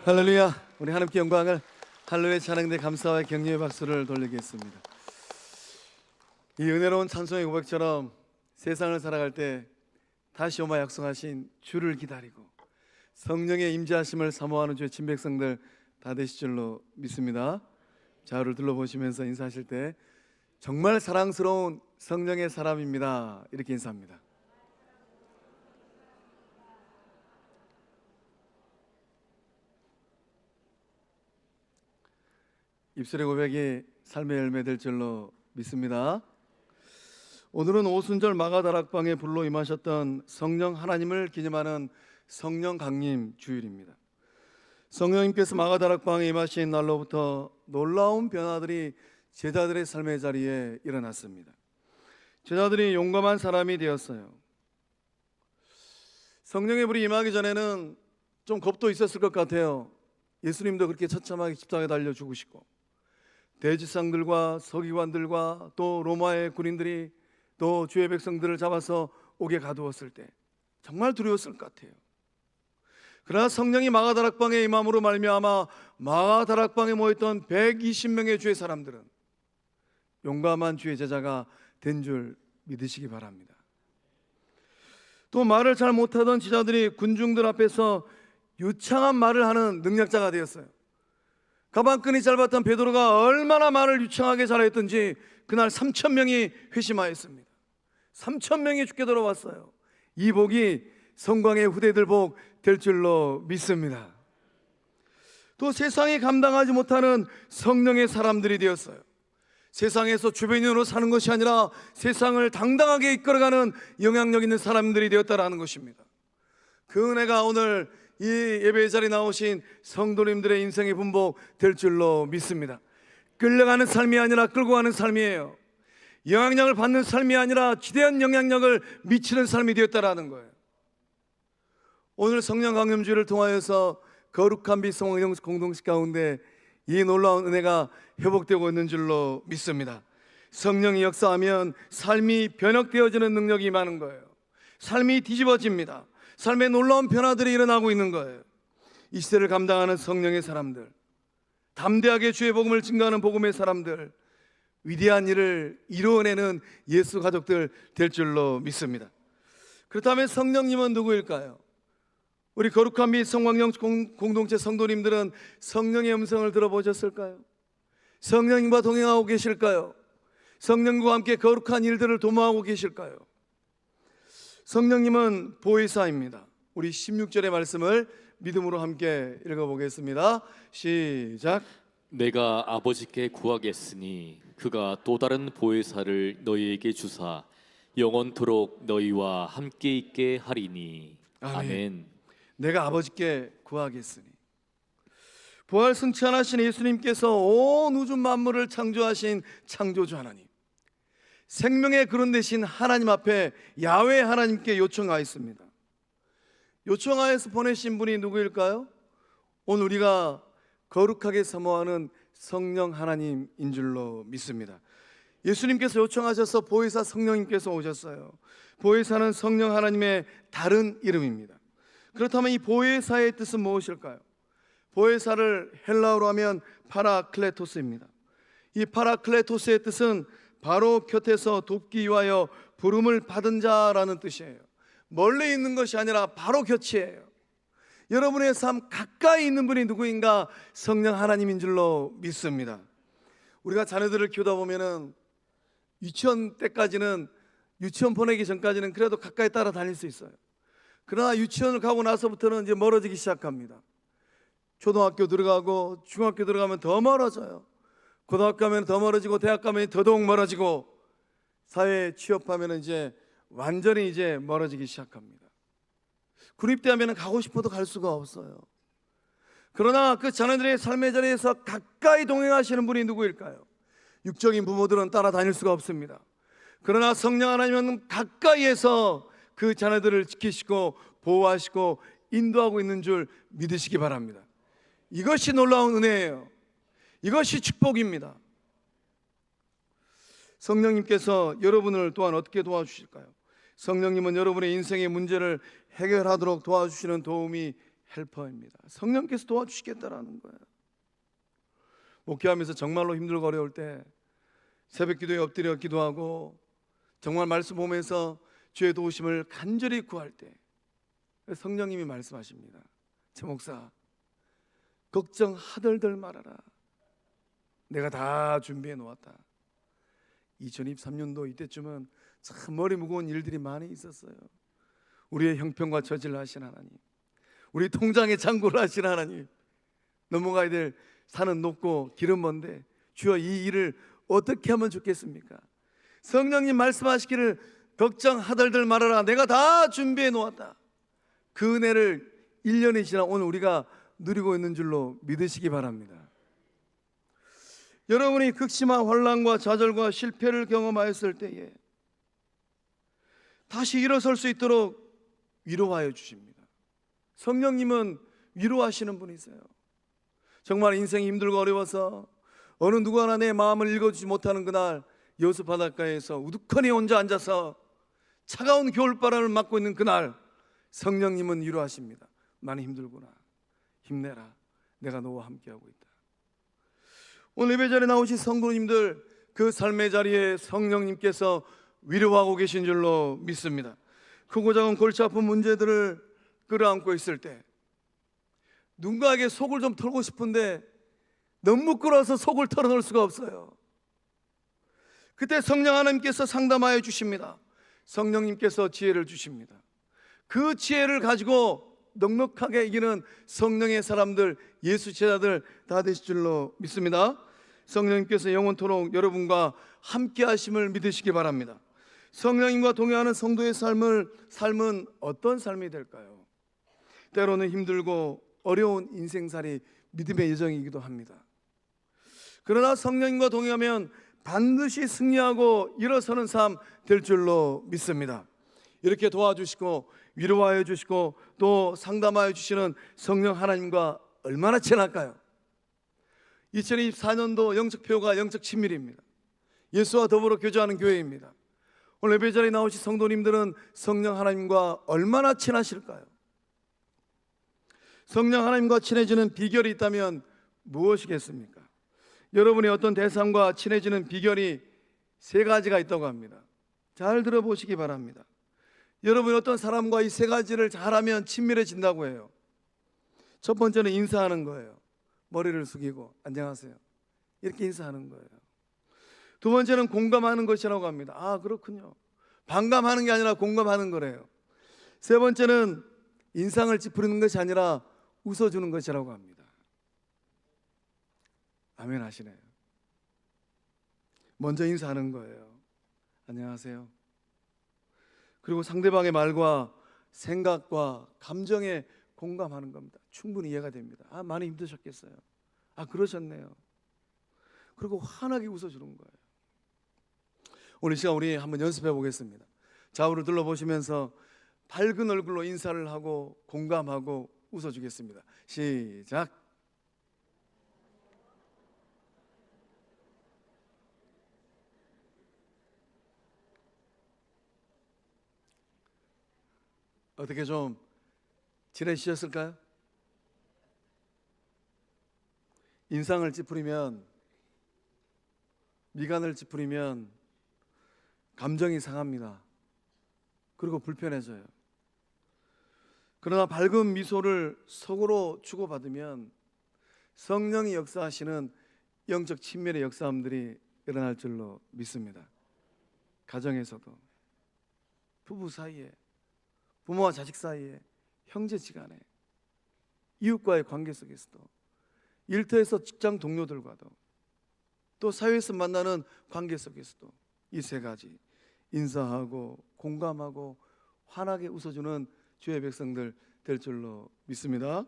할렐루야. 우리 하나님께 영광을 할렐루야 찬양대 감사와 격려의 박수를 돌리겠습니다. 이 은혜로운 찬송의 고백처럼 세상을 살아갈 때 다시 오마 약속하신 주를 기다리고 성령의 임재하심을 사모하는 주의 친백성들 다 되실 줄로 믿습니다. 좌우를 둘러보시면서 인사하실 때 정말 사랑스러운 성령의 사람입니다, 이렇게 인사합니다. 입술의 고백이 삶의 열매 될 줄로 믿습니다. 오늘은 오순절 마가다락방에 불로 임하셨던 성령 하나님을 기념하는 성령 강림 주일입니다. 성령님께서 마가다락방에 임하신 날로부터 놀라운 변화들이 제자들의 삶의 자리에 일어났습니다. 제자들이 용감한 사람이 되었어요. 성령의 불이 임하기 전에는 좀 겁도 있었을 것 같아요. 예수님도 그렇게 처참하게 십자가에 달려 죽으시고 대지상들과 서기관들과 또 로마의 군인들이 또 주의 백성들을 잡아서 옥에 가두었을 때 정말 두려웠을 것 같아요. 그러나 성령이 마가다락방에 임함으로 말미암아 마가다락방에 모였던 120명의 주의 사람들은 용감한 주의 제자가 된 줄 믿으시기 바랍니다. 또 말을 잘 못하던 제자들이 군중들 앞에서 유창한 말을 하는 능력자가 되었어요. 가방끈이 짧았던 베드로가 얼마나 말을 유창하게 잘했던지 그날 3,000명이 회심하였습니다. 3,000명이 죽게 돌아왔어요. 이 복이 성광의 후대들 복 될 줄로 믿습니다. 또 세상이 감당하지 못하는 성령의 사람들이 되었어요. 세상에서 주변인으로 사는 것이 아니라 세상을 당당하게 이끌어가는 영향력 있는 사람들이 되었다라는 것입니다. 그 은혜가 오늘 이 예배의 자리에 나오신 성도님들의 인생의 분복 될 줄로 믿습니다. 끌려가는 삶이 아니라 끌고 가는 삶이에요. 영향력을 받는 삶이 아니라 지대한 영향력을 미치는 삶이 되었다라는 거예요. 오늘 성령 강림주의를 통하여서 거룩한 빛 성령 공동체 가운데 이 놀라운 은혜가 회복되고 있는 줄로 믿습니다. 성령이 역사하면 삶이 변혁되어지는 능력이 임하는 거예요. 삶이 뒤집어집니다. 삶의 놀라운 변화들이 일어나고 있는 거예요. 이 시대를 감당하는 성령의 사람들, 담대하게 주의 복음을 증거하는 복음의 사람들, 위대한 일을 이루어내는 예수 가족들 될 줄로 믿습니다. 그렇다면 성령님은 누구일까요? 우리 거룩한 및 성광영 공동체 성도님들은 성령의 음성을 들어보셨을까요? 성령님과 동행하고 계실까요? 성령과 함께 거룩한 일들을 도모하고 계실까요? 성령님은 보혜사입니다. 우리 16절의 말씀을 믿음으로 함께 읽어보겠습니다. 시작. 내가 아버지께 구하겠으니 그가 또 다른 보혜사를 너희에게 주사 영원토록 너희와 함께 있게 하리니. 아멘. 내가 아버지께 구하겠으니. 부활 승천하신 예수님께서 온 우주 만물을 창조하신 창조주 하나님, 생명의 그런 대신 하나님 앞에 야훼 하나님께 요청하였습니다. 요청하여서 보내신 분이 누구일까요? 오늘 우리가 거룩하게 사모하는 성령 하나님인 줄로 믿습니다. 예수님께서 요청하셔서 보혜사 성령님께서 오셨어요. 보혜사는 성령 하나님의 다른 이름입니다. 그렇다면 이 보혜사의 뜻은 무엇일까요? 보혜사를 헬라어로 하면 파라클레토스입니다. 이 파라클레토스의 뜻은 바로 곁에서 돕기 위하여 부름을 받은 자라는 뜻이에요. 멀리 있는 것이 아니라 바로 곁이에요. 여러분의 삶 가까이 있는 분이 누구인가? 성령 하나님인 줄로 믿습니다. 우리가 자녀들을 키우다 보면은 유치원 때까지는, 유치원 보내기 전까지는 그래도 가까이 따라다닐 수 있어요. 그러나 유치원을 가고 나서부터는 이제 멀어지기 시작합니다. 초등학교 들어가고 중학교 들어가면 더 멀어져요. 고등학교 가면 더 멀어지고 대학 가면 더더욱 멀어지고 사회에 취업하면 이제 완전히 이제 멀어지기 시작합니다. 군입대하면 가고 싶어도 갈 수가 없어요. 그러나 그 자녀들의 삶의 자리에서 가까이 동행하시는 분이 누구일까요? 육적인 부모들은 따라다닐 수가 없습니다. 그러나 성령 하나님은 가까이에서 그 자녀들을 지키시고 보호하시고 인도하고 있는 줄 믿으시기 바랍니다. 이것이 놀라운 은혜예요. 이것이 축복입니다. 성령님께서 여러분을 또한 어떻게 도와주실까요? 성령님은 여러분의 인생의 문제를 해결하도록 도와주시는 도움이 헬퍼입니다. 성령께서 도와주시겠다라는 거예요. 목회하면서 정말로 힘들고 어려울 때 새벽 기도에 엎드려 기도하고 정말 말씀 보면서 주의 도우심을 간절히 구할 때 성령님이 말씀하십니다. 제 목사, 걱정하덜덜 말아라. 내가 다 준비해 놓았다. 2023년도 이때쯤은 참 머리 무거운 일들이 많이 있었어요. 우리의 형편과 처지를 하신 하나님, 우리 통장에 잔고를 하신 하나님, 넘어가야 될 산은 높고 길은 먼데 주여 이 일을 어떻게 하면 좋겠습니까? 성령님 말씀하시기를 걱정하덜덜 말아라. 내가 다 준비해 놓았다. 그 은혜를 1년이 지나 오늘 우리가 누리고 있는 줄로 믿으시기 바랍니다. 여러분이 극심한 환난과 좌절과 실패를 경험하였을 때에 다시 일어설 수 있도록 위로하여 주십니다. 성령님은 위로하시는 분이세요. 정말 인생이 힘들고 어려워서 어느 누구 하나 내 마음을 읽어주지 못하는 그날 여수 바닷가에서 우두커니 혼자 앉아서 차가운 겨울바람을 맞고 있는 그날 성령님은 위로하십니다. 많이 힘들구나. 힘내라. 내가 너와 함께하고 있다. 오늘 예배 자리에 나오신 성도님들, 그 삶의 자리에 성령님께서 위로하고 계신 줄로 믿습니다. 크고 작은 골치 아픈 문제들을 끌어안고 있을 때 누군가에게 속을 좀 털고 싶은데 너무 부끄러워서 속을 털어놓을 수가 없어요. 그때 성령 하나님께서 상담하여 주십니다. 성령님께서 지혜를 주십니다. 그 지혜를 가지고 넉넉하게 이기는 성령의 사람들, 예수 제자들 다 되실 줄로 믿습니다. 성령님께서 영원토록 여러분과 함께 하심을 믿으시기 바랍니다. 성령님과 동행하는 성도의 삶은 어떤 삶이 될까요? 때로는 힘들고 어려운 인생살이 믿음의 여정이기도 합니다. 그러나 성령님과 동행하면 반드시 승리하고 일어서는 삶 될 줄로 믿습니다. 이렇게 도와주시고 위로하여 주시고 또 상담하여 주시는 성령 하나님과 얼마나 친할까요? 2024년도 영적표가 영적 친밀입니다. 예수와 더불어 교제하는 교회입니다. 오늘 예배 자리에 나오신 성도님들은 성령 하나님과 얼마나 친하실까요? 성령 하나님과 친해지는 비결이 있다면 무엇이겠습니까? 여러분이 어떤 대상과 친해지는 비결이 3가지가 있다고 합니다. 잘 들어보시기 바랍니다. 여러분이 어떤 사람과 이 3가지를 잘하면 친밀해진다고 해요. 첫 번째는 인사하는 거예요. 머리를 숙이고 안녕하세요 이렇게 인사하는 거예요. 두 번째는 공감하는 것이라고 합니다. 아, 그렇군요. 반감하는 게 아니라 공감하는 거래요. 세 번째는 인상을 찌푸리는 것이 아니라 웃어주는 것이라고 합니다. 아멘 하시네요. 먼저 인사하는 거예요. 안녕하세요. 그리고 상대방의 말과 생각과 감정에 공감하는 겁니다. 충분히 이해가 됩니다. 아, 많이 힘드셨겠어요. 아, 그러셨네요. 그리고 환하게 웃어주는 거예요. 오늘 시간 우리 한번 연습해 보겠습니다. 좌우를 둘러보시면서 밝은 얼굴로 인사를 하고 공감하고 웃어주겠습니다. 시작. 어떻게 좀 지내셨을까요? 인상을 찌푸리면, 미간을 찌푸리면 감정이 상합니다. 그리고 불편해져요. 그러나 밝은 미소를 속으로 주고받으면 성령이 역사하시는 영적 친밀의 역사함들이 일어날 줄로 믿습니다. 가정에서도, 부부 사이에, 부모와 자식 사이에, 형제지간에, 이웃과의 관계 속에서도, 일터에서 직장 동료들과도, 또 사회에서 만나는 관계 속에서도 이 3가지 인사하고 공감하고 환하게 웃어주는 주의 백성들 될 줄로 믿습니다.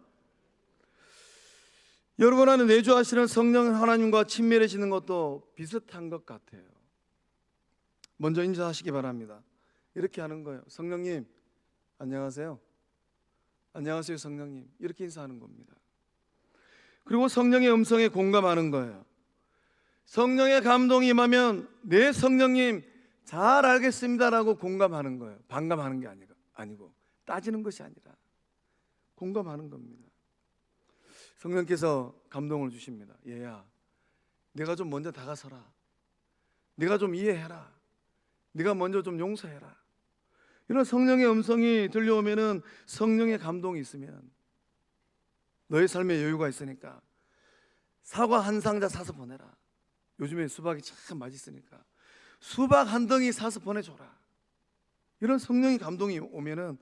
여러분 안에 내주하시는 성령 하나님과 친밀해지는 것도 비슷한 것 같아요. 먼저 인사하시기 바랍니다. 이렇게 하는 거예요. 성령님 안녕하세요. 안녕하세요 성령님. 이렇게 인사하는 겁니다. 그리고 성령의 음성에 공감하는 거예요. 성령의 감동이 임하면 네 성령님 잘 알겠습니다라고 공감하는 거예요. 반감하는 게 아니고 따지는 것이 아니라 공감하는 겁니다. 성령께서 감동을 주십니다. 얘야, 내가 좀 먼저 다가서라. 네가 좀 이해해라. 네가 먼저 좀 용서해라. 이런 성령의 음성이 들려오면은, 성령의 감동이 있으면 너의 삶에 여유가 있으니까 사과 한 상자 사서 보내라. 요즘에 수박이 참 맛있으니까 수박 한 덩이 사서 보내줘라. 이런 성령의 감동이 오면은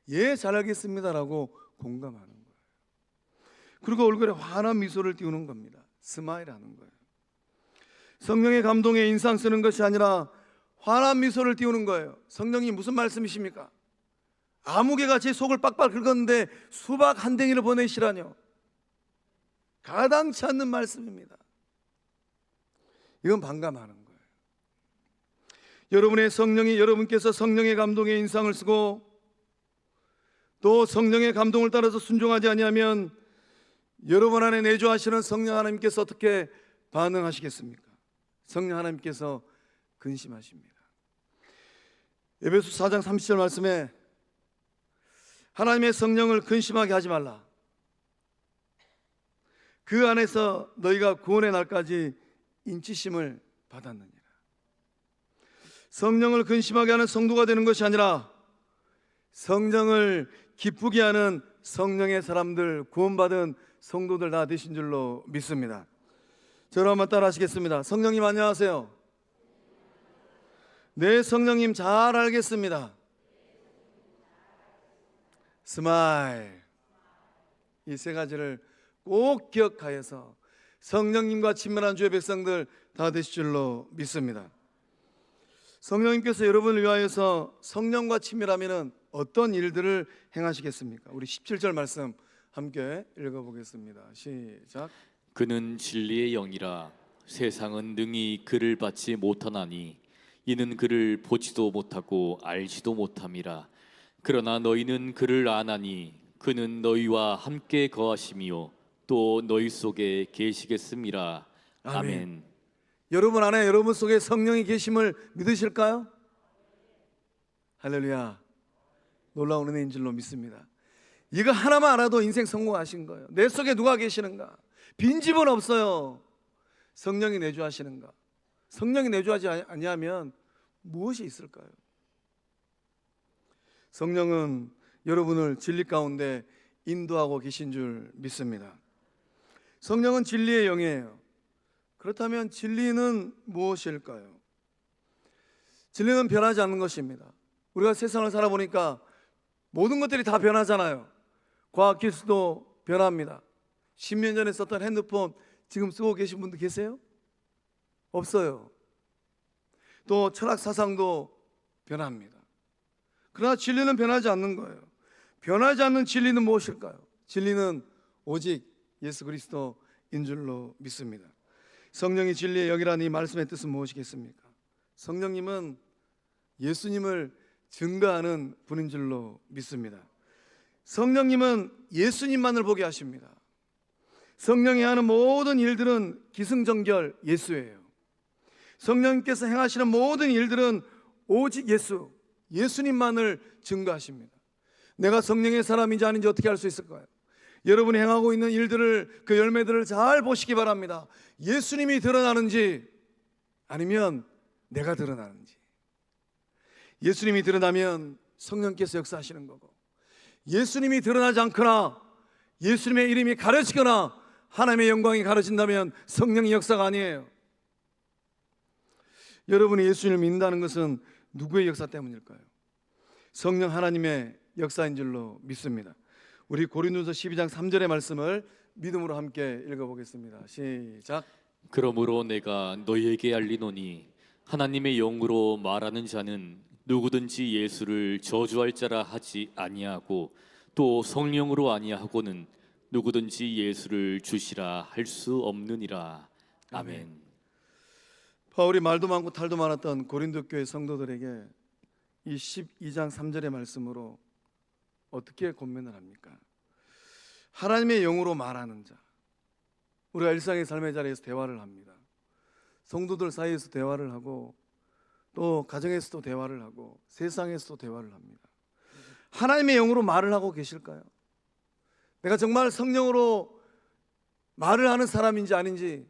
예, 잘 알겠습니다라고 공감하는 거예요. 그리고 얼굴에 환한 미소를 띄우는 겁니다. 스마일하는 거예요. 성령의 감동에 인상 쓰는 것이 아니라 환한 미소를 띄우는 거예요. 성령이 무슨 말씀이십니까? 아무개가 제 속을 빡빡 긁었는데 수박 한 덩이를 보내시라뇨. 가당치 않는 말씀입니다. 이건 반감하는 거예요. 여러분께서 성령의 감동에 인상을 쓰고 또 성령의 감동을 따라서 순종하지 아니하면 여러분 안에 내주하시는 성령 하나님께서 어떻게 반응하시겠습니까? 성령 하나님께서 근심하십니다. 에베소 4장 30절 말씀에 하나님의 성령을 근심하게 하지 말라. 그 안에서 너희가 구원의 날까지 인치심을 받았느니라. 성령을 근심하게 하는 성도가 되는 것이 아니라 성령을 기쁘게 하는 성령의 사람들, 구원받은 성도들 다 되신 줄로 믿습니다. 저를 한번 따라 하시겠습니다. 성령님 안녕하세요. 네, 성령님 잘 알겠습니다. 스마일. 이 세 가지를 꼭 기억하여서 성령님과 친밀한 주의 백성들 다 되실 줄로 믿습니다. 성령님께서 여러분을 위하여서 성령과 친밀하면 어떤 일들을 행하시겠습니까? 우리 17절 말씀 함께 읽어보겠습니다. 시작. 그는 진리의 영이라 세상은 능히 그를 받지 못하나니 이는 그를 보지도 못하고 알지도 못함이라. 그러나 너희는 그를 아나니 그는 너희와 함께 거하심이요 또 너희 속에 계시겠음이라. 아멘. 여러분 안에, 여러분 속에 성령이 계심을 믿으실까요? 할렐루야. 놀라운 은혜인 줄로 믿습니다. 이거 하나만 알아도 인생 성공하신 거예요. 내 속에 누가 계시는가? 빈집은 없어요. 성령이 내주하시는가? 성령이 내주하지 아니하면 무엇이 있을까요? 성령은 여러분을 진리 가운데 인도하고 계신 줄 믿습니다. 성령은 진리의 영이에요. 그렇다면 진리는 무엇일까요? 진리는 변하지 않는 것입니다. 우리가 세상을 살아보니까 모든 것들이 다 변하잖아요. 과학 기술도 변합니다. 10년 전에 썼던 핸드폰 지금 쓰고 계신 분들 계세요? 없어요. 또 철학 사상도 변합니다. 그러나 진리는 변하지 않는 거예요. 변하지 않는 진리는 무엇일까요? 진리는 오직 예수 그리스도인 줄로 믿습니다. 성령이 진리의 영이라는 이 말씀의 뜻은 무엇이겠습니까? 성령님은 예수님을 증거하는 분인 줄로 믿습니다. 성령님은 예수님만을 보게 하십니다. 성령이 하는 모든 일들은 기승전결 예수예요. 성령님께서 행하시는 모든 일들은 오직 예수님만을 증거하십니다. 내가 성령의 사람인지 아닌지 어떻게 알 수 있을까요? 여러분이 행하고 있는 일들을, 그 열매들을 잘 보시기 바랍니다. 예수님이 드러나는지 아니면 내가 드러나는지. 예수님이 드러나면 성령께서 역사하시는 거고, 예수님이 드러나지 않거나 예수님의 이름이 가려지거나 하나님의 영광이 가려진다면 성령의 역사가 아니에요. 여러분이 예수님을 믿는다는 것은 누구의 역사 때문일까요? 성령 하나님의 역사인 줄로 믿습니다. 우리 고린도서 12장 3절의 말씀을 믿음으로 함께 읽어보겠습니다. 시작. 그러므로 내가 너희에게 알리노니 하나님의 영으로 말하는 자는 누구든지 예수를 저주할 자라 하지 아니하고 또 성령으로 아니하고는 누구든지 예수를 주시라 할 수 없느니라. 아멘. 바울이 말도 많고 탈도 많았던 고린도 교회 성도들에게 이 12장 3절의 말씀으로 어떻게 권면을 합니까? 하나님의 영으로 말하는 자. 우리가 일상의 삶의 자리에서 대화를 합니다. 성도들 사이에서 대화를 하고 또 가정에서도 대화를 하고 세상에서도 대화를 합니다. 하나님의 영으로 말을 하고 계실까요? 내가 정말 성령으로 말을 하는 사람인지 아닌지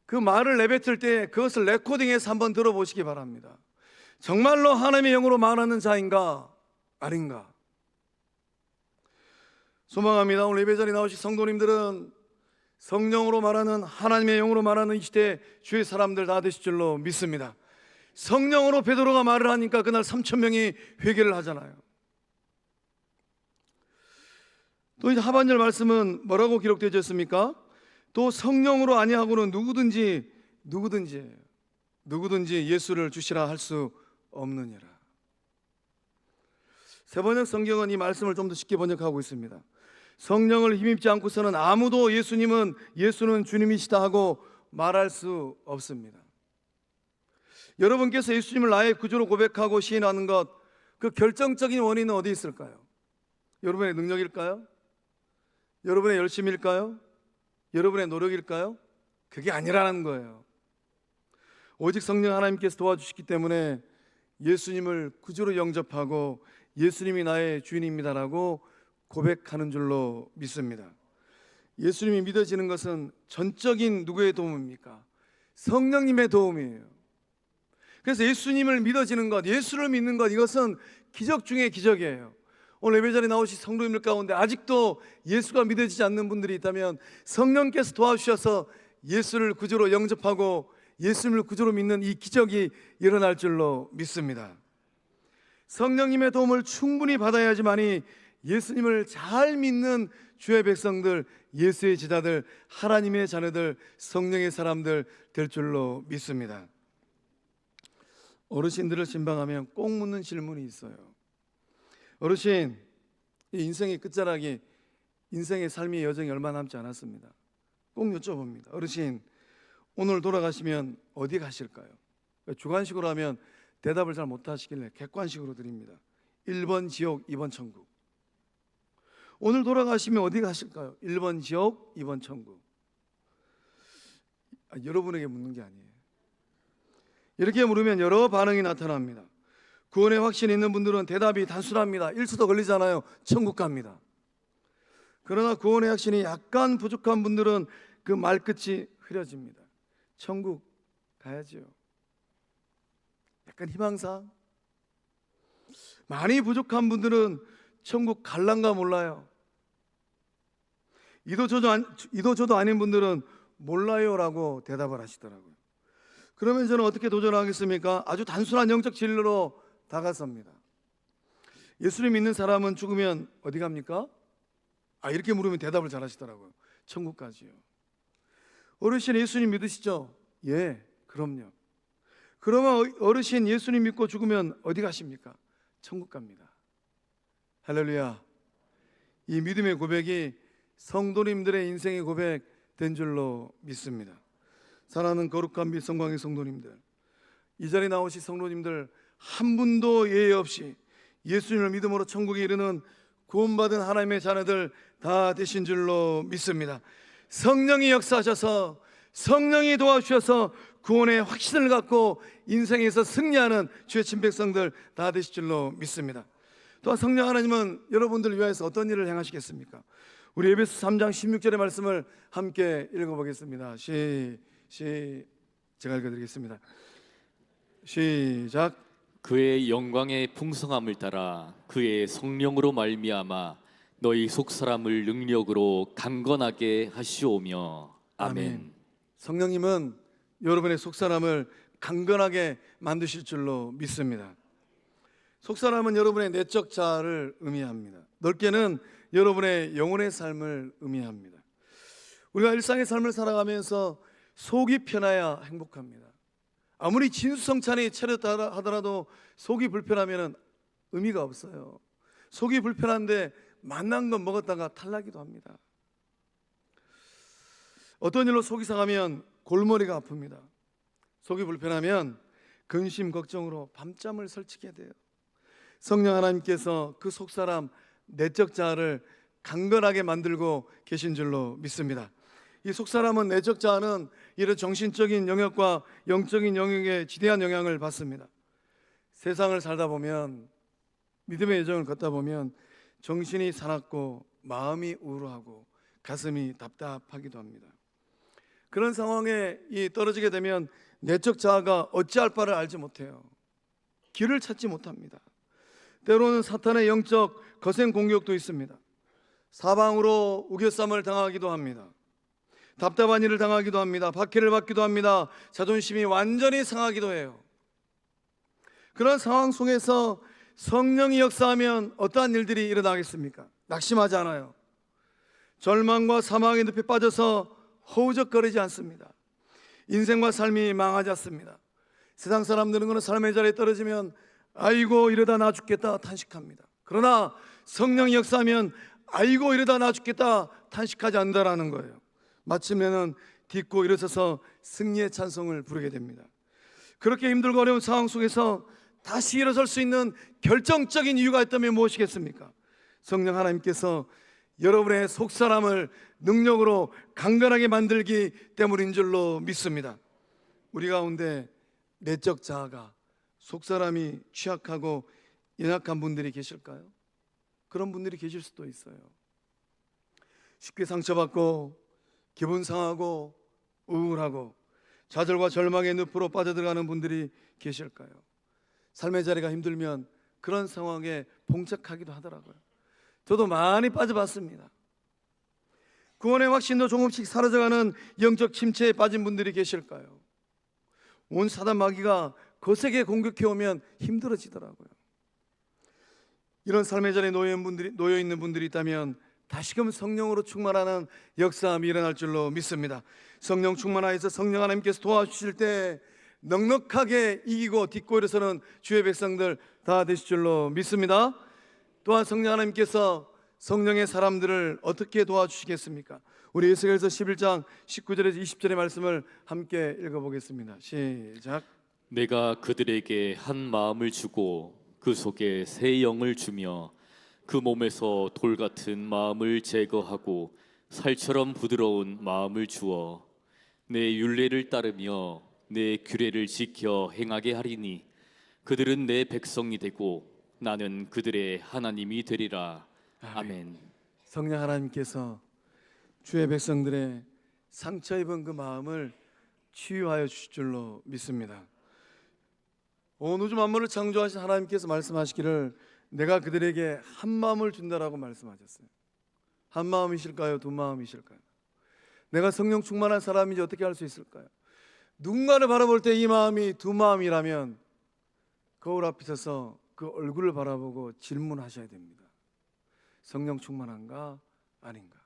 그 말을 내뱉을 때 그것을 레코딩해서 한번 들어보시기 바랍니다. 정말로 하나님의 영으로 말하는 자인가 아닌가. 소망합니다. 오늘 예배 자리에 나오신 성도님들은 성령으로 말하는, 하나님의 영으로 말하는 이 시대 주의 사람들 다 되실 줄로 믿습니다. 성령으로 베드로가 말을 하니까 그날 3,000명이 회개를 하잖아요. 또 이제 하반절 말씀은 뭐라고 기록되어 있습니까? 또 성령으로 아니하고는 누구든지 예수를 주시라 할 수 없느니라. 세번역 성경은 이 말씀을 좀 더 쉽게 번역하고 있습니다. 성령을 힘입지 않고서는 아무도 예수는 주님이시다 하고 말할 수 없습니다. 여러분께서 예수님을 나의 구주로 고백하고 시인하는 것, 그 결정적인 원인은 어디 있을까요? 여러분의 능력일까요? 여러분의 열심일까요? 여러분의 노력일까요? 그게 아니라는 거예요. 오직 성령 하나님께서 도와주시기 때문에 예수님을 구주로 영접하고 예수님이 나의 주인입니다라고 고백하는 줄로 믿습니다. 예수님이 믿어지는 것은 전적인 누구의 도움입니까? 성령님의 도움이에요. 그래서 예수님을 믿어지는 것, 예수를 믿는 것, 이것은 기적 중에 기적이에요. 오늘 예배 자리에 나오신 성도님들 가운데 아직도 예수가 믿어지지 않는 분들이 있다면 성령께서 도와주셔서 예수를 구주로 영접하고 예수님을 구주로 믿는 이 기적이 일어날 줄로 믿습니다. 성령님의 도움을 충분히 받아야지만이 예수님을 잘 믿는 주의 백성들, 예수의 제자들, 하나님의 자녀들, 성령의 사람들 될 줄로 믿습니다. 어르신들을 신방하면 꼭 묻는 질문이 있어요. 어르신, 이 인생의 끝자락이, 인생의 삶의 여정이 얼마 남지 않았습니다. 꼭 여쭤봅니다. 어르신, 오늘 돌아가시면 어디 가실까요? 주관식으로 하면 대답을 잘 못하시길래 객관식으로 드립니다. 1번 지옥, 2번 천국. 오늘 돌아가시면 어디 가실까요? 1번 지옥, 2번 천국. 여러분에게 묻는 게 아니에요. 이렇게 물으면 여러 반응이 나타납니다. 구원의 확신이 있는 분들은 대답이 단순합니다. 1초도 걸리잖아요. 천국 갑니다. 그러나 구원의 확신이 약간 부족한 분들은 그 말끝이 흐려집니다. 천국 가야죠. 약간 희망사. 많이 부족한 분들은 천국 갈란가 몰라요. 이도저도 아닌 분들은 몰라요라고 대답을 하시더라고요. 그러면 저는 어떻게 도전하겠습니까? 아주 단순한 영적 진리로 다가섭니다. 예수를 믿는 사람은 죽으면 어디 갑니까? 이렇게 물으면 대답을 잘 하시더라고요. 천국 가지요. 어르신 예수님 믿으시죠? 예, 그럼요. 그러면 어르신 예수님 믿고 죽으면 어디 가십니까? 천국 갑니다. 할렐루야. 이 믿음의 고백이 성도님들의 인생의 고백 된 줄로 믿습니다. 사랑하는 거룩한 빛 성광의 성도님들, 이 자리에 나오신 성도님들 한 분도 예외 없이 예수님을 믿음으로 천국에 이르는 구원받은 하나님의 자녀들 다 되신 줄로 믿습니다. 성령이 역사하셔서, 성령이 도와주셔서 구원의 확신을 갖고 인생에서 승리하는 주의 친백성들 다 되실 줄로 믿습니다. 또한 성령 하나님은 여러분들을 위하여서 어떤 일을 행하시겠습니까? 우리 에베소 3장 16절의 말씀을 함께 읽어보겠습니다. 제가 읽어드리겠습니다. 시작. 그의 영광의 풍성함을 따라 그의 성령으로 말미암아 너희 속사람을 능력으로 강건하게 하시오며. 아멘. 성령님은 여러분의 속사람을 강건하게 만드실 줄로 믿습니다. 속사람은 여러분의 내적 자아를 의미합니다. 넓게는 여러분의 영혼의 삶을 의미합니다. 우리가 일상의 삶을 살아가면서 속이 편해야 행복합니다. 아무리 진수성찬이 차렸다 하더라도 속이 불편하면 의미가 없어요. 속이 불편한데 맛난 건 먹었다가 탈나기도 합니다. 어떤 일로 속이 상하면 골머리가 아픕니다. 속이 불편하면 근심 걱정으로 밤잠을 설치게 돼요. 성령 하나님께서 그 속사람 내적 자아를 강건하게 만들고 계신 줄로 믿습니다. 이 속사람은, 내적 자아는 이런 정신적인 영역과 영적인 영역에 지대한 영향을 받습니다. 세상을 살다 보면, 믿음의 여정을 걷다 보면 정신이 사납고 마음이 우울하고 가슴이 답답하기도 합니다. 그런 상황에 떨어지게 되면 내적 자아가 어찌할 바를 알지 못해요. 길을 찾지 못합니다. 때로는 사탄의 영적 거센 공격도 있습니다. 사방으로 우겨쌈을 당하기도 합니다. 답답한 일을 당하기도 합니다. 박해를 받기도 합니다. 자존심이 완전히 상하기도 해요. 그런 상황 속에서 성령이 역사하면 어떠한 일들이 일어나겠습니까? 낙심하지 않아요. 절망과 사망의 늪에 빠져서 허우적거리지 않습니다. 인생과 삶이 망하지 않습니다. 세상 사람들은 그런 삶의 자리에 떨어지면 아이고 이러다 나 죽겠다 탄식합니다. 그러나 성령이 역사하면 아이고 이러다 나 죽겠다 탄식하지 않는다라는 거예요. 마침내는 딛고 일어서서 승리의 찬송을 부르게 됩니다. 그렇게 힘들고 어려운 상황 속에서 다시 일어설 수 있는 결정적인 이유가 있다면 무엇이겠습니까? 성령 하나님께서 여러분의 속사람을 능력으로 강건하게 만들기 때문인 줄로 믿습니다. 우리 가운데 내적 자아가 속사람이 취약하고 연약한 분들이 계실까요? 그런 분들이 계실 수도 있어요. 쉽게 상처받고 기분 상하고 우울하고 좌절과 절망의 늪으로 빠져들어가는 분들이 계실까요? 삶의 자리가 힘들면 그런 상황에 봉착하기도 하더라고요. 저도 많이 빠져봤습니다. 구원의 확신도 조금씩 사라져가는 영적 침체에 빠진 분들이 계실까요? 온 사단 마귀가 거세게 공격해 오면 힘들어지더라고요. 이런 삶의 자리에 놓여 있는 분들이 있다면 다시금 성령으로 충만하는 역사함이 일어날 줄로 믿습니다. 성령 충만하여서 성령 하나님께서 도와주실 때 넉넉하게 이기고 딛고 일어서는 주의 백성들 다 되실 줄로 믿습니다. 또한 성령 하나님께서 성령의 사람들을 어떻게 도와주시겠습니까? 우리 에스겔서 11장 19절에서 20절의 말씀을 함께 읽어보겠습니다. 시작. 내가 그들에게 한 마음을 주고 그 속에 새 영을 주며 그 몸에서 돌 같은 마음을 제거하고 살처럼 부드러운 마음을 주어 내 율례를 따르며 내 규례를 지켜 행하게 하리니 그들은 내 백성이 되고 나는 그들의 하나님이 되리라. 아멘. 성령 하나님께서 주의 백성들의 상처 입은 그 마음을 치유하여 주실 줄로 믿습니다. 온 우주 만물을 창조하신 하나님께서 말씀하시기를 내가 그들에게 한 마음을 준다라고 말씀하셨어요. 한 마음이실까요? 두 마음이실까요? 내가 성령 충만한 사람인지 어떻게 알 수 있을까요? 누군가를 바라볼 때 이 마음이 두 마음이라면 거울 앞에 서서 그 얼굴을 바라보고 질문하셔야 됩니다. 성령 충만한가 아닌가?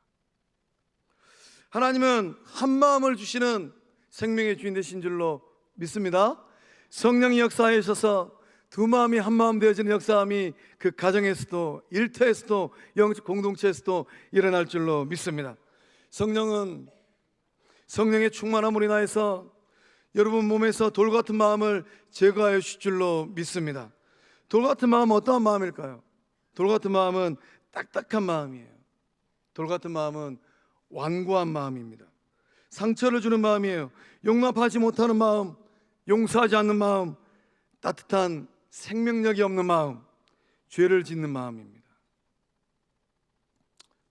하나님은 한 마음을 주시는 생명의 주인 되신 줄로 믿습니다. 성령이 역사하셔서 두 마음이 한 마음 되어지는 역사함이 그 가정에서도 일터에서도 영적 공동체에서도 일어날 줄로 믿습니다. 성령은 성령의 충만함으로 인하여서 여러분 몸에서 돌 같은 마음을 제거하여 주실 줄로 믿습니다. 돌 같은 마음은 어떠한 마음일까요? 돌 같은 마음은 딱딱한 마음이에요. 돌 같은 마음은 완고한 마음입니다. 상처를 주는 마음이에요. 용납하지 못하는 마음, 용서하지 않는 마음, 따뜻한 생명력이 없는 마음, 죄를 짓는 마음입니다.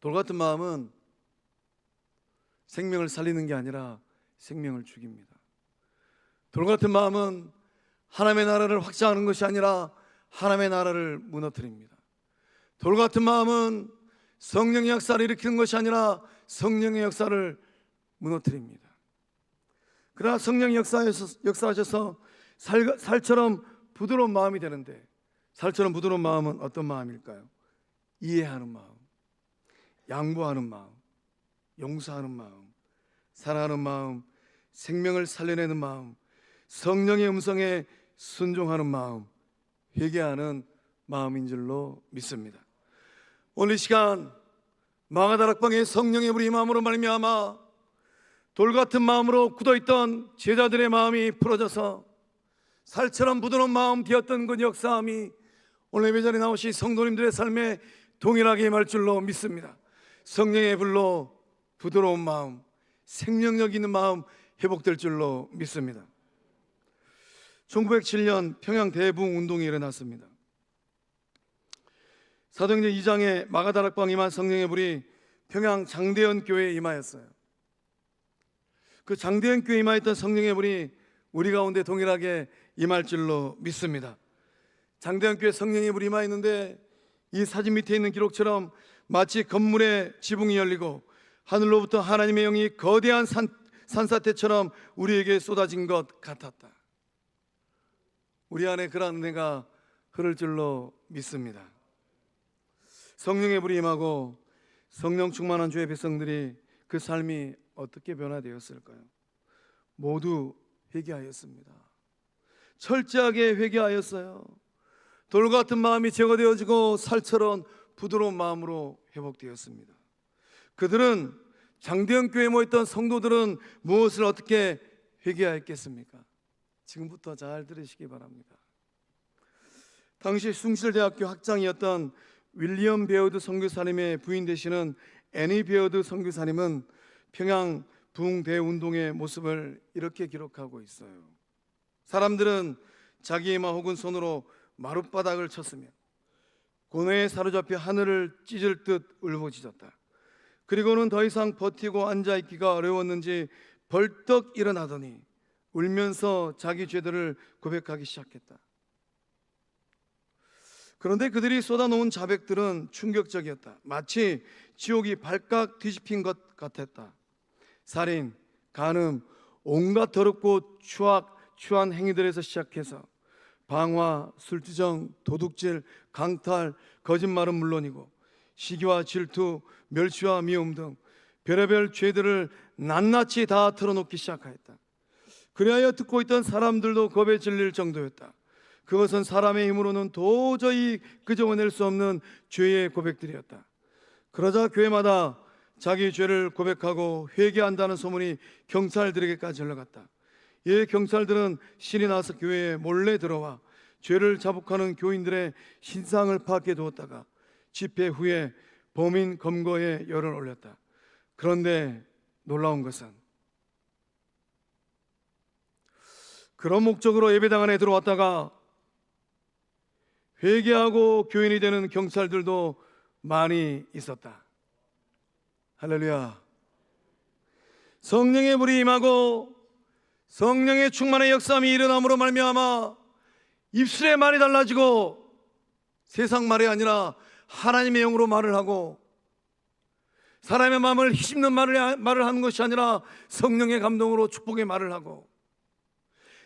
돌 같은 마음은 생명을 살리는 게 아니라 생명을 죽입니다. 돌 같은 마음은 하나님의 나라를 확장하는 것이 아니라 하나님의 나라를 무너뜨립니다. 돌 같은 마음은 성령의 역사를 일으키는 것이 아니라 성령의 역사를 무너뜨립니다. 그러나 성령이 역사하셔서 살처럼 부드러운 마음이 되는데, 살처럼 부드러운 마음은 어떤 마음일까요? 이해하는 마음, 양보하는 마음, 용서하는 마음, 사랑하는 마음, 생명을 살려내는 마음, 성령의 음성에 순종하는 마음, 회개하는 마음인 줄로 믿습니다. 오늘 이 시간 마가다락방에 성령의 불이 임함으로 말미암아 돌같은 마음으로 굳어있던 제자들의 마음이 풀어져서 살처럼 부드러운 마음 되었던 그 역사함이 오늘 예배자리에 나오신 성도님들의 삶에 동일하게 임할 줄로 믿습니다. 성령의 불로 부드러운 마음, 생명력 있는 마음 회복될 줄로 믿습니다. 1907년 평양 대붕 운동이 일어났습니다. 사도행전 2장에 마가다락방 임한 성령의 불이 평양 장대현 교회에 임하였어요. 그 장대현 교회에 임하였던 성령의 불이 우리 가운데 동일하게 임할 줄로 믿습니다. 장대현 교회 성령의 불이 임하였는데 이 사진 밑에 있는 기록처럼 마치 건물의 지붕이 열리고 하늘로부터 하나님의 영이 거대한 산사태처럼 우리에게 쏟아진 것 같았다. 우리 안에 그런 은혜가 흐를 줄로 믿습니다. 성령의 불이 임하고 성령 충만한 주의 백성들이 그 삶이 어떻게 변화되었을까요? 모두 회개하였습니다. 철저하게 회개하였어요. 돌 같은 마음이 제거되어지고 살처럼 부드러운 마음으로 회복되었습니다. 그들은 장대현 교회에 모였던 성도들은 무엇을 어떻게 회개하였겠습니까? 지금부터 잘 들으시기 바랍니다. 당시 숭실대학교 학장이었던 윌리엄 베어드 선교사님의 부인 되시는 애니 베어드 선교사님은 평양 부흥대운동의 모습을 이렇게 기록하고 있어요. 사람들은 자기의 마 혹은 손으로 마룻바닥을 쳤으며 고뇌에 사로잡혀 하늘을 찢을 듯 울부짖었다. 그리고는 더 이상 버티고 앉아있기가 어려웠는지 벌떡 일어나더니 울면서 자기 죄들을 고백하기 시작했다. 그런데 그들이 쏟아놓은 자백들은 충격적이었다. 마치 지옥이 발칵 뒤집힌 것 같았다. 살인, 간음, 온갖 더럽고 추한 행위들에서 시작해서 방화, 술주정, 도둑질, 강탈, 거짓말은 물론이고 시기와 질투, 멸시와 미움 등 별의별 죄들을 낱낱이 다 털어놓기 시작하였다. 그리하여 듣고 있던 사람들도 겁에 질릴 정도였다. 그것은 사람의 힘으로는 도저히 끄집어낼 수 없는 죄의 고백들이었다. 그러자 교회마다 자기 죄를 고백하고 회개한다는 소문이 경찰들에게까지 흘러갔다. 이 경찰들은 신이 나서 교회에 몰래 들어와 죄를 자복하는 교인들의 신상을 파악해 두었다가 집회 후에 범인 검거에 열을 올렸다. 그런데 놀라운 것은 그런 목적으로 예배당 안에 들어왔다가 회개하고 교인이 되는 경찰들도 많이 있었다. 할렐루야. 성령의 불이 임하고 성령의 충만의 역사함이 일어남으로 말미암아 입술의 말이 달라지고 세상 말이 아니라 하나님의 영으로 말을 하고 사람의 마음을 휘씹는 말을 하는 것이 아니라 성령의 감동으로 축복의 말을 하고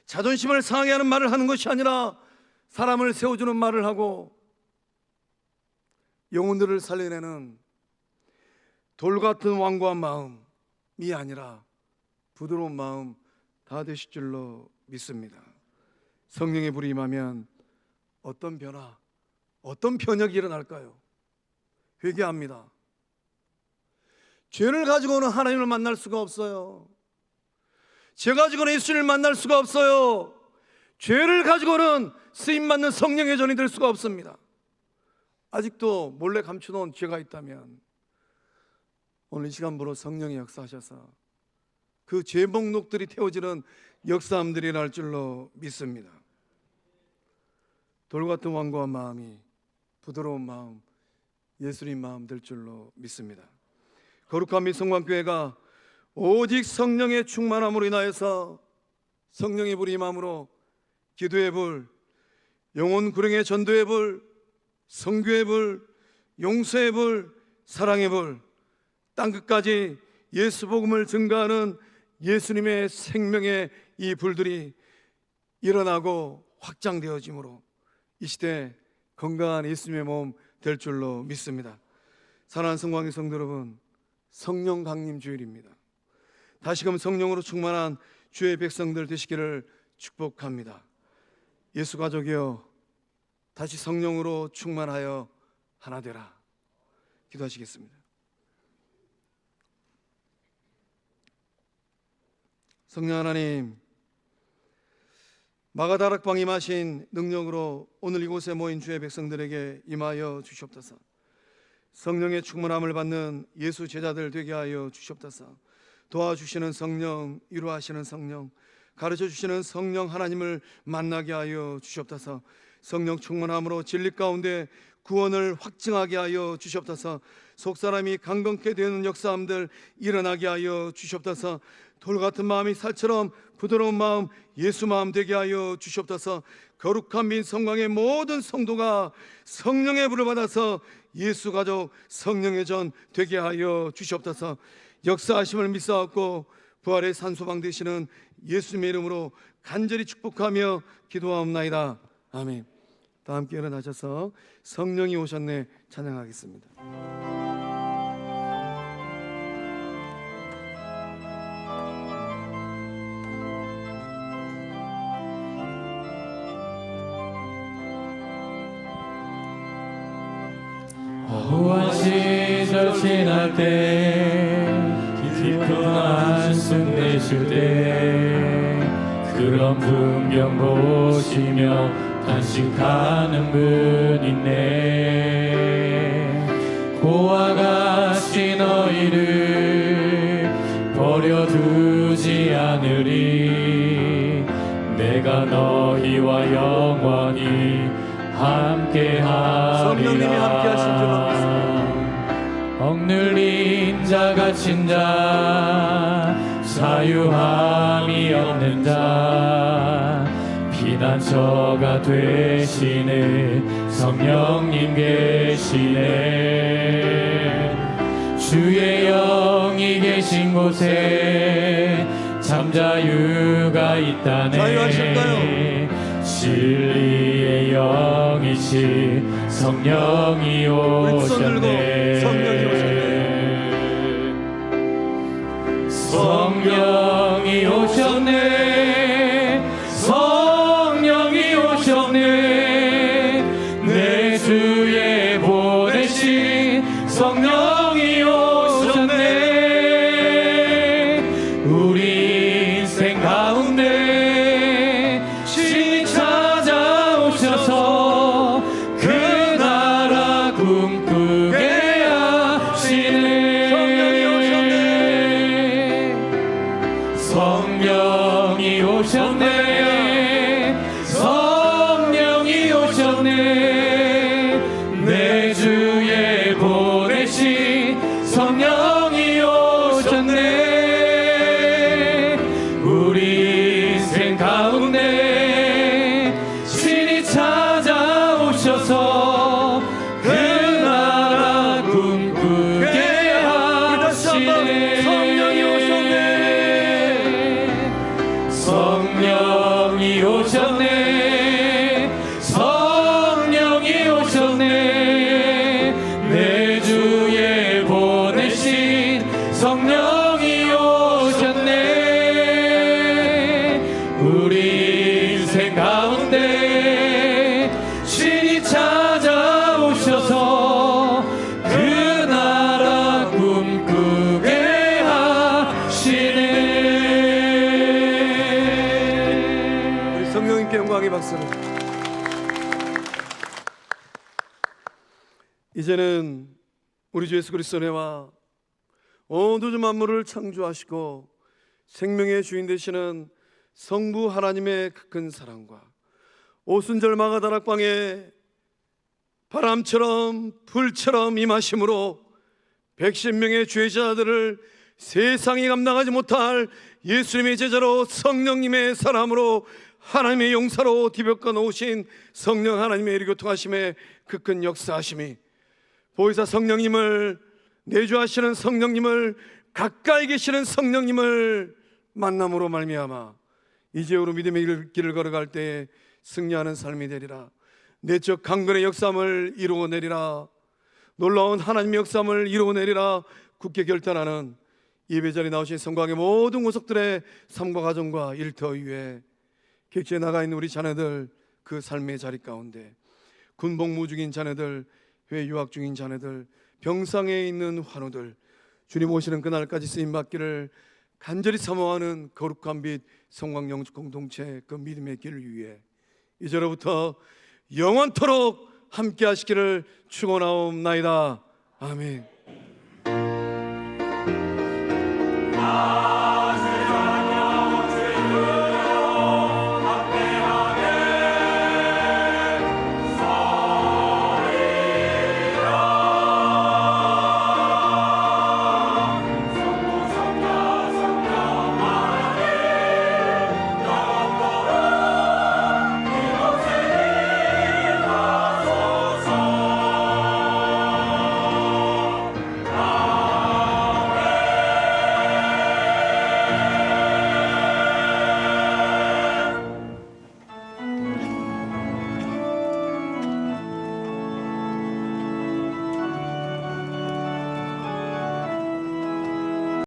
자존심을 상하게 하는 말을 하는 것이 아니라 사람을 세워주는 말을 하고 영혼들을 살려내는 돌같은 완고한 마음이 아니라 부드러운 마음 다 되실 줄로 믿습니다. 성령의 불이 임하면 어떤 변화, 어떤 변혁이 일어날까요? 회개합니다. 죄를 가지고는 하나님을 만날 수가 없어요. 죄 가지고는 예수를 만날 수가 없어요. 죄를 가지고는 쓰임받는 성령의 전이 될 수가 없습니다. 아직도 몰래 감춰놓은 죄가 있다면 오늘 이 시간부로 성령이 역사하셔서 그 죄 목록들이 태워지는 역사함들이 날 줄로 믿습니다. 돌같은 완고한 마음이 부드러운 마음, 예수님 마음 될 줄로 믿습니다. 거룩한 미성관교회가 오직 성령의 충만함으로 인하여서 성령의 불이 임함으로 기도의 불, 영혼 구령의 전도의 불, 선교의 불, 용서의 불, 사랑의 불, 땅끝까지 예수 복음을 증가하는 예수님의 생명의 이 불들이 일어나고 확장되어지므로 이 시대 건강한 예수님의 몸 될 줄로 믿습니다. 사랑하는 성광의 성도 여러분, 성령 강림 주일입니다. 다시금 성령으로 충만한 주의 백성들 되시기를 축복합니다. 예수 가족이여 다시 성령으로 충만하여 하나 되라. 기도하시겠습니다. 성령 하나님, 마가다락방 임하신 능력으로 오늘 이곳에 모인 주의 백성들에게 임하여 주시옵소서. 성령의 충만함을 받는 예수 제자들 되게 하여 주시옵소서. 도와주시는 성령, 위로하시는 성령, 가르쳐 주시는 성령 하나님을 만나게 하여 주시옵소서. 성령 충만함으로 진리 가운데 구원을 확증하게 하여 주시옵소서. 속사람이 강건케 되는 역사함들 일어나게 하여 주시옵소서. 돌같은 마음이 살처럼 부드러운 마음 예수 마음 되게 하여 주시옵소서. 거룩한 민 성광의 모든 성도가 성령의 불을 받아서 예수 가족 성령의 전 되게 하여 주시옵소서. 역사하심을 믿사옵고 부활의 산소방 되시는 예수님의 이름으로 간절히 축복하며 기도하옵나이다. 아멘. 다 함께 일어나셔서 성령이 오셨네 찬양하겠습니다. 어두운 시절 지날 때 깊은 한숨 내쉴 때 그런 풍경 보시며 단식하는 분 있네. 고와 같이 너희를 버려두지 않으리. 내가 너희와 영원히 함께하리라. 성령님이 함께하신 줄 믿습니다. 억눌린 자 갇힌 자 자유함이 없는 자 피난처가 되시는 성령님 계시네. 주의 영이 계신 곳에 참 자유가 있다네. 자유하실까요? 진리의 영이시 성령이 오셨네. 성령이 오셨네. 성령이 오셨네. 내 주에 보내신 성령이 오셨네. 우리 인생 가운데 신이 찾아오셔서 그 나라 꿈꾸게 하시네. 성령이 오셨네. 성령이 오셨네. 내 주에 보내신 성령이 오셨네. 우리 인생 가운데 신이 찾아오셔서 그 나라 꿈꾸게 하시네. 성령이 오셨네. 성령이 오셨네. 성령이 오셨네. 내 주에 보내신 성령이 오셨네. 우리 인생 가운데 신이 찾아오셔서 그 나라 꿈꾸게 하시네. 우리 성령님께 영광의 박수를. 이제는 우리 주 예수 그리스도의 은혜와 온 우주 만물을 창조하시고 생명의 주인 되시는 성부 하나님의 큰 사랑과 오순절 마가다락방에 바람처럼 불처럼 임하심으로 110명의 죄자들을 세상이 감당하지 못할 예수님의 제자로 성령님의 사람으로 하나님의 용사로 뒤벽과 놓으신 성령 하나님의 이리 교통하심의 그 큰 역사하심이 보혜사 성령님을 내주하시는 성령님을 가까이 계시는 성령님을 만남으로 말미암아 이제후로 믿음의 길을 걸어갈 때 승리하는 삶이 되리라. 내적 강건의 역사함을 이루어내리라. 놀라운 하나님의 역사함을 이루어내리라. 굳게 결단하는 예배 자리에 나오신 성광의 모든 구석들의 삶과 가정과 일터 위에 객지에 나가 있는 우리 자녀들 그 삶의 자리 가운데 군복무 중인 자녀들, 해외 유학 중인 자녀들, 병상에 있는 환우들 주님 오시는 그날까지 쓰임받기를 간절히 사모하는 거룩한 빛 성광영축 공동체 그 믿음의 길을 위해 이제로부터 영원토록 함께 하시기를 축원하옵나이다. 아멘.